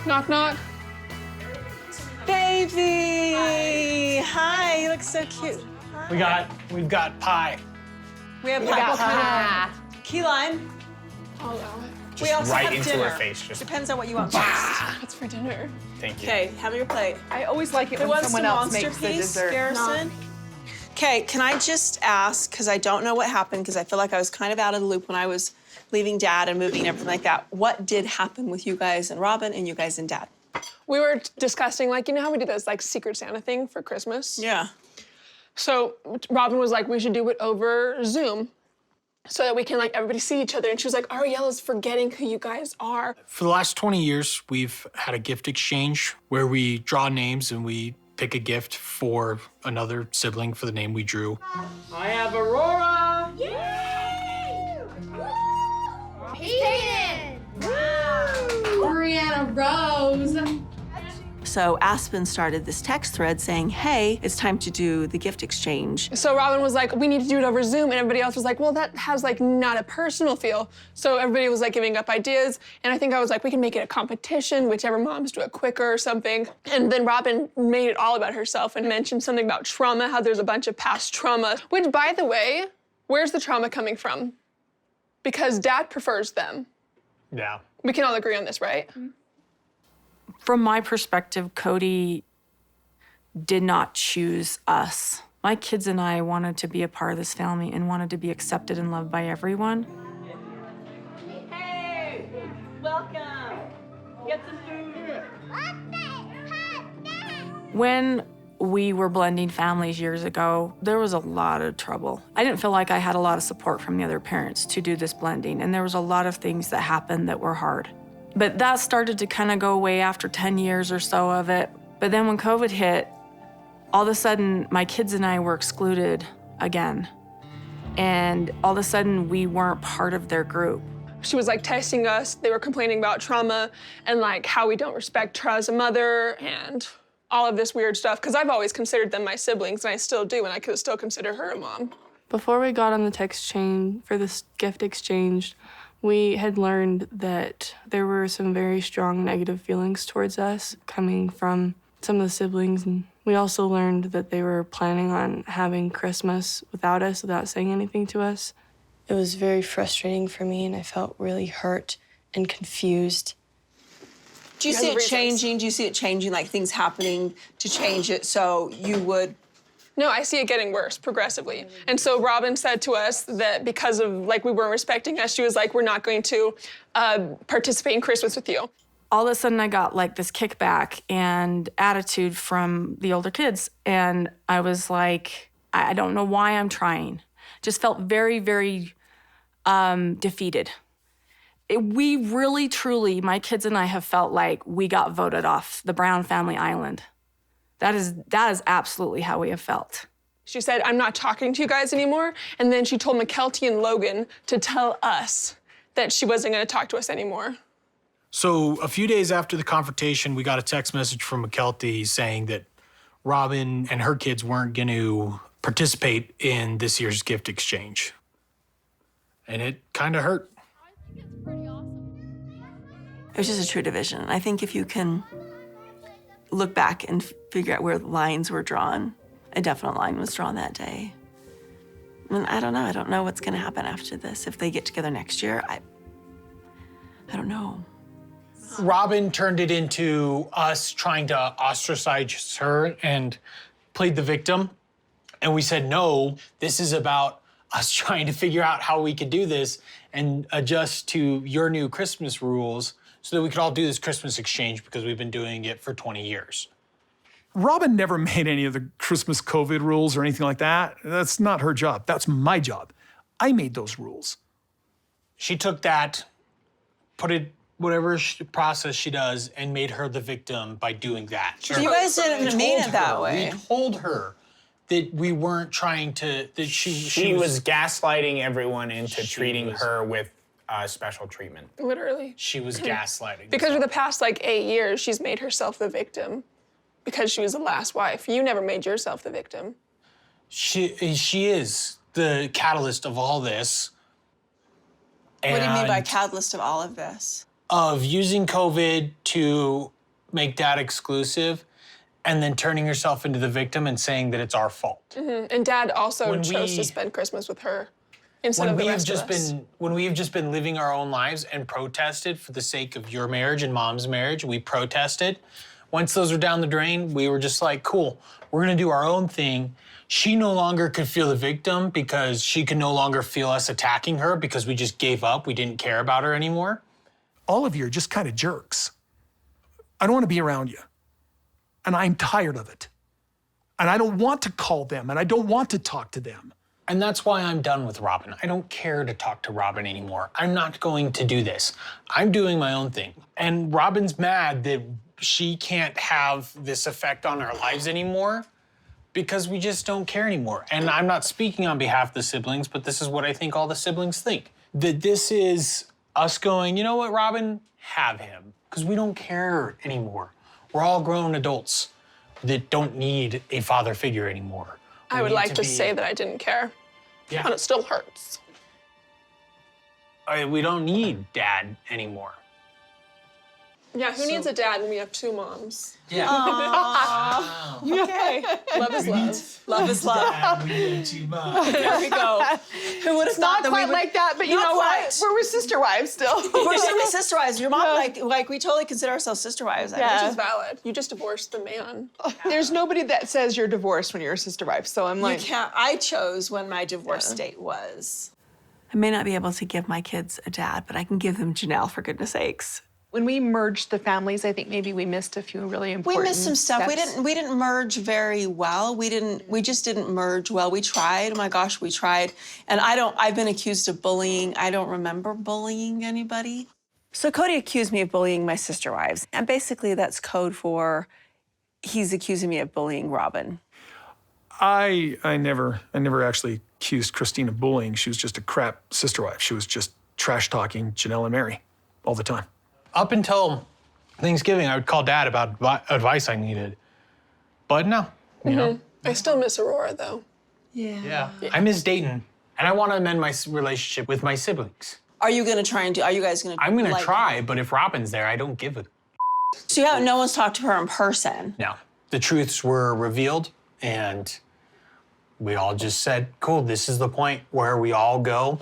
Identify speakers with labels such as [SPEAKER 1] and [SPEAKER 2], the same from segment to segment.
[SPEAKER 1] Knock, knock.
[SPEAKER 2] Baby! Hi, you look so cute.
[SPEAKER 3] We've got pie.
[SPEAKER 2] We have
[SPEAKER 1] pie.
[SPEAKER 2] Key lime.
[SPEAKER 1] Oh, no.
[SPEAKER 2] We also
[SPEAKER 3] right
[SPEAKER 2] have
[SPEAKER 3] into
[SPEAKER 2] dinner.
[SPEAKER 3] her face. Just
[SPEAKER 2] Depends on what you want first.
[SPEAKER 1] That's for dinner.
[SPEAKER 3] thank you.
[SPEAKER 2] Okay, have your plate.
[SPEAKER 4] I always like it
[SPEAKER 2] Who
[SPEAKER 4] when
[SPEAKER 2] wants
[SPEAKER 4] someone
[SPEAKER 2] the
[SPEAKER 4] else
[SPEAKER 2] monster
[SPEAKER 4] makes the
[SPEAKER 2] piece,
[SPEAKER 4] dessert.
[SPEAKER 2] Garrison? Okay, can I just ask, because I don't know what happened, because I feel like I was kind of out of the loop when I was leaving Dad and moving and everything like that. What did happen with you guys and Robyn and you guys and Dad?
[SPEAKER 1] We were discussing, like, you know how we do this, like, Secret Santa thing for Christmas?
[SPEAKER 2] Yeah.
[SPEAKER 1] So Robyn was like, we should do it over Zoom so that we can, like, everybody see each other. And she was like, Ariella's forgetting who you guys are.
[SPEAKER 3] For the last 20 years, we've had a gift exchange where we draw names and we pick a gift for another sibling for the name we drew.
[SPEAKER 2] I have Aurora.
[SPEAKER 5] Hayden! Brianna Rose.
[SPEAKER 2] So Aspen started this text thread saying, hey, it's time to do the gift exchange.
[SPEAKER 1] So Robyn was like, we need to do it over Zoom. And everybody else was like, well, that has, like, not a personal feel. So everybody was, like, giving up ideas. And I think I was like, we can make it a competition, whichever moms do it quicker or something. And then Robyn made it all about herself and mentioned something about trauma, how there's a bunch of past trauma. Which, by the way, where's the trauma coming from? Because Dad prefers them.
[SPEAKER 3] Yeah.
[SPEAKER 1] We can all agree on this, right?
[SPEAKER 6] From my perspective, Cody did not choose us. My kids and I wanted to be a part of this family and wanted to be accepted and loved by everyone.
[SPEAKER 2] Hey, welcome. Get some food.
[SPEAKER 6] When we were blending families years ago, there was a lot of trouble. I didn't feel like I had a lot of support from the other parents to do this blending, and there was a lot of things that happened that were hard. But that started to kind of go away after 10 years or so of it. But then when COVID hit, all of a sudden, my kids and I were excluded again. And all of a sudden, we weren't part of their group.
[SPEAKER 1] She was, like, texting us. They were complaining about trauma and, like, how we don't respect her as a mother and all of this weird stuff. Because I've always considered them my siblings, and I still do, and I could still consider her a mom.
[SPEAKER 7] Before we got on the text chain for this gift exchange, we had learned that there were some very strong negative feelings towards us coming from some of the siblings. And we also learned that they were planning on having Christmas without us, without saying anything to us.
[SPEAKER 8] It was very frustrating for me, and I felt really hurt and confused.
[SPEAKER 2] Do you see it changing? Do you see it changing, like things happening to change it so you would?
[SPEAKER 1] No, I see it getting worse progressively. And so Robyn said to us that because of, like, we weren't respecting us, she was like, we're not going to participate in Christmas with you.
[SPEAKER 6] All of a sudden, I got, like, this kickback and attitude from the older kids. And I was like, I don't know why I'm trying. Just felt very, very defeated. We really, truly, my kids and I have felt like we got voted off the Brown family island. That is absolutely how we have felt.
[SPEAKER 1] She said, I'm not talking to you guys anymore. And then she told McKelty and Logan to tell us that she wasn't going to talk to us anymore.
[SPEAKER 3] So a few days after the confrontation, we got a text message from McKelty saying that Robyn and her kids weren't going to participate in this year's gift exchange. And it kind of hurt.
[SPEAKER 2] It was just a true division. I think if you can look back and figure out where the lines were drawn, a definite line was drawn that day. And I don't know. I don't know what's going to happen after this. If they get together next year, I don't know.
[SPEAKER 3] Robyn turned it into us trying to ostracize her and played the victim. And we said, no, this is about us trying to figure out how we could do this and adjust to your new Christmas rules so that we could all do this Christmas exchange because we've been doing it for 20 years.
[SPEAKER 9] Robyn never made any of the Christmas COVID rules or anything like that. That's not her job. That's my job. I made those rules.
[SPEAKER 3] She took that, put it, whatever process she does, and made her the victim by doing that.
[SPEAKER 2] So you guys didn't mean it that way.
[SPEAKER 3] We told her that we weren't trying to, that
[SPEAKER 10] she was gaslighting everyone into treating her with special treatment.
[SPEAKER 1] Literally.
[SPEAKER 3] She was gaslighting.
[SPEAKER 1] Because for the past, like, 8 years, she's made herself the victim because she was the last wife. You never made yourself the victim.
[SPEAKER 3] She is the catalyst of all this.
[SPEAKER 2] What do you mean by catalyst of all of this?
[SPEAKER 3] of using COVID to make dad exclusive and then turning herself into the victim and saying that it's our fault.
[SPEAKER 1] And Dad also
[SPEAKER 3] When
[SPEAKER 1] chose
[SPEAKER 3] we-
[SPEAKER 1] to spend Christmas with her instead
[SPEAKER 3] When
[SPEAKER 1] of the
[SPEAKER 3] we have
[SPEAKER 1] rest
[SPEAKER 3] just
[SPEAKER 1] of us.
[SPEAKER 3] when we have just been living our own lives and protested for the sake of your marriage and mom's marriage, we protested. Once those were down the drain, we were just like, cool, we're gonna do our own thing. She no longer could feel the victim because she could no longer feel us attacking her because we just gave up. We didn't care about her anymore.
[SPEAKER 9] All of you are just kind of jerks. I don't want to be around you. And I'm tired of it. And I don't want to call them, and I don't want to talk to them.
[SPEAKER 3] And that's why I'm done with Robyn. I don't care to talk to Robyn anymore. I'm not going to do this. I'm doing my own thing. And Robyn's mad that she can't have this effect on our lives anymore because we just don't care anymore. And I'm not speaking on behalf of the siblings, but this is what I think all the siblings think. That this is us going, you know what, Robyn? Have him. Because we don't care anymore. We're all grown adults that don't need a father figure anymore.
[SPEAKER 1] I would like to say that I didn't care.
[SPEAKER 3] Yeah.
[SPEAKER 1] And it still hurts.
[SPEAKER 3] We don't need dad anymore.
[SPEAKER 1] Yeah, who needs a dad when we have 2 moms?
[SPEAKER 3] Yeah.
[SPEAKER 2] Okay.
[SPEAKER 1] Love is love.
[SPEAKER 2] Love is love.
[SPEAKER 3] We need too much.
[SPEAKER 2] There we go. Who would have thought
[SPEAKER 4] Not
[SPEAKER 2] that
[SPEAKER 4] quite
[SPEAKER 2] we would...
[SPEAKER 4] like that, but you
[SPEAKER 2] Not
[SPEAKER 4] know
[SPEAKER 2] quite.
[SPEAKER 4] what? We're sister wives still.
[SPEAKER 2] We're sister wives. Your mom, like we totally consider ourselves sister wives.
[SPEAKER 1] Which is valid. You just divorced the man.
[SPEAKER 4] There's nobody that says you're divorced when you're a sister wife, so I'm
[SPEAKER 2] You
[SPEAKER 4] like,
[SPEAKER 2] can't. I chose when my divorce date was. I may not be able to give my kids a dad, but I can give them Janelle, for goodness sakes.
[SPEAKER 4] when we merged the families, I think maybe we missed a few really important
[SPEAKER 2] We missed some stuff.
[SPEAKER 4] steps.
[SPEAKER 2] We didn't merge very well. We just didn't merge well. We tried. Oh my gosh, we tried. And I've been accused of bullying. I don't remember bullying anybody. So Cody accused me of bullying my sister wives. And basically that's code for he's accusing me of bullying Robyn.
[SPEAKER 9] I never actually accused Christine of bullying. She was just a crap sister wife. She was just trash talking Janelle and Mary all the time.
[SPEAKER 3] Up until Thanksgiving, I would call Dad about advice I needed. But no, you know.
[SPEAKER 1] I still miss Aurora, though.
[SPEAKER 3] Yeah. I miss Dayton, and I want to amend my relationship with my siblings.
[SPEAKER 2] Are you guys gonna
[SPEAKER 3] I'm gonna try, but if Robyn's there, I don't give a.
[SPEAKER 2] So no one's talked to her in person?
[SPEAKER 3] No. The truths were revealed, and we all just said, cool, this is the point where we all go.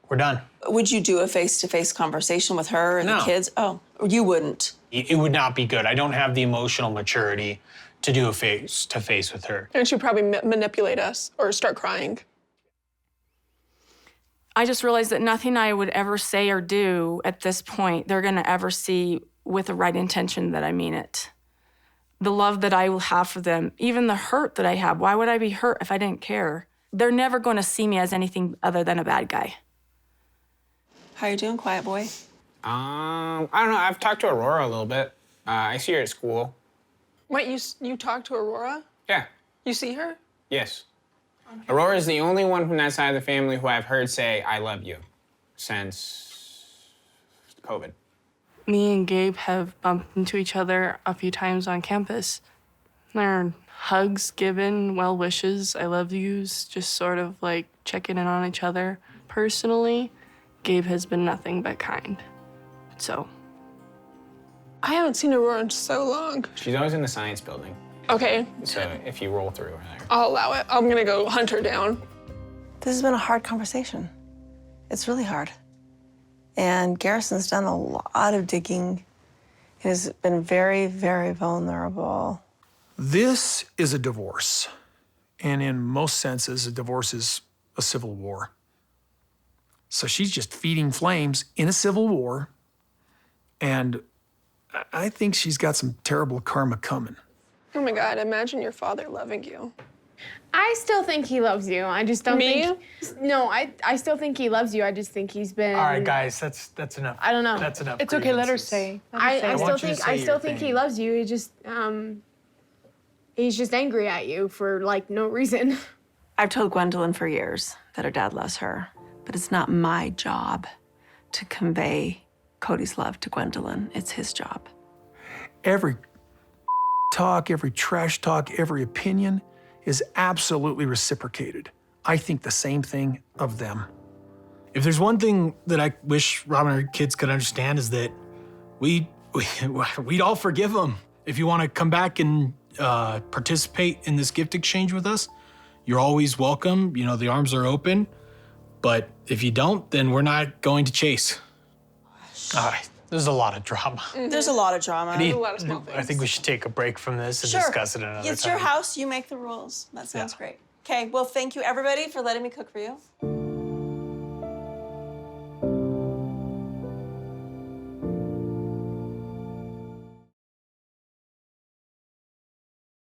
[SPEAKER 3] We're done.
[SPEAKER 2] Would you do a face-to-face conversation with her and
[SPEAKER 3] No.
[SPEAKER 2] the kids? Oh, you wouldn't.
[SPEAKER 3] It would not be good. I don't have the emotional maturity to do a face-to-face with her.
[SPEAKER 1] And she'd probably manipulate us or start crying.
[SPEAKER 6] I just realized that nothing I would ever say or do at this point, they're gonna ever see with the right intention that I mean it. The love that I will have for them, even the hurt that I have. Why would I be hurt if I didn't care? They're never gonna see me as anything other than a bad guy.
[SPEAKER 2] How you doing, quiet boy?
[SPEAKER 10] I don't know. I've talked to Aurora a little bit. I see her at school.
[SPEAKER 1] Wait, you talked to Aurora?
[SPEAKER 10] Yeah.
[SPEAKER 1] You see her?
[SPEAKER 10] Yes. Aurora is the only one from that side of the family who I've heard say, I love you, since COVID.
[SPEAKER 7] Me and Gabe have bumped into each other a few times on campus. There are hugs given, well wishes, I love yous, just sort of like checking in on each other. Personally, Gabe has been nothing but kind. So.
[SPEAKER 1] I haven't seen Aurora in so long.
[SPEAKER 10] She's always in the science building.
[SPEAKER 1] Okay,
[SPEAKER 10] So if you roll through her there.
[SPEAKER 1] I'll allow it. I'm gonna go hunt her down.
[SPEAKER 2] This has been a hard conversation. It's really hard. And Garrison's done a lot of digging. He has been very, very vulnerable.
[SPEAKER 9] This is a divorce. And in most senses, a divorce is a civil war. So she's just feeding flames in a civil war. And I think she's got some terrible karma coming.
[SPEAKER 1] Oh my God, imagine your father loving you.
[SPEAKER 5] I still think he loves you. I just don't think. No, I still think he loves you. I just think he's been.
[SPEAKER 3] All right, guys, that's enough.
[SPEAKER 5] I don't know.
[SPEAKER 3] That's enough.
[SPEAKER 4] It's okay, let her
[SPEAKER 3] grievances.
[SPEAKER 4] say.
[SPEAKER 5] I
[SPEAKER 3] want
[SPEAKER 5] still
[SPEAKER 3] you to
[SPEAKER 5] think
[SPEAKER 3] say your
[SPEAKER 5] he
[SPEAKER 3] thing.
[SPEAKER 5] loves you. He's just angry at you for like no reason.
[SPEAKER 2] I've told Gwendolyn for years that her dad loves her, but it's not my job to convey Cody's love to Gwendolyn. It's his job.
[SPEAKER 9] Every talk, every trash talk, every opinion is absolutely reciprocated. I think the same thing of them.
[SPEAKER 3] If there's one thing that I wish Robyn and her kids could understand is that we'd all forgive them. If you want to come back and participate in this gift exchange with us, you're always welcome. You know, the arms are open. But if you don't, then we're not going to chase. All right, there's a lot of drama.
[SPEAKER 2] There's a lot of drama.
[SPEAKER 1] a lot of small things.
[SPEAKER 3] I think we should take a break from this and discuss it another time.
[SPEAKER 2] It's your house. You make the rules. That sounds great. Okay, well, thank you, everybody, for letting me cook for you.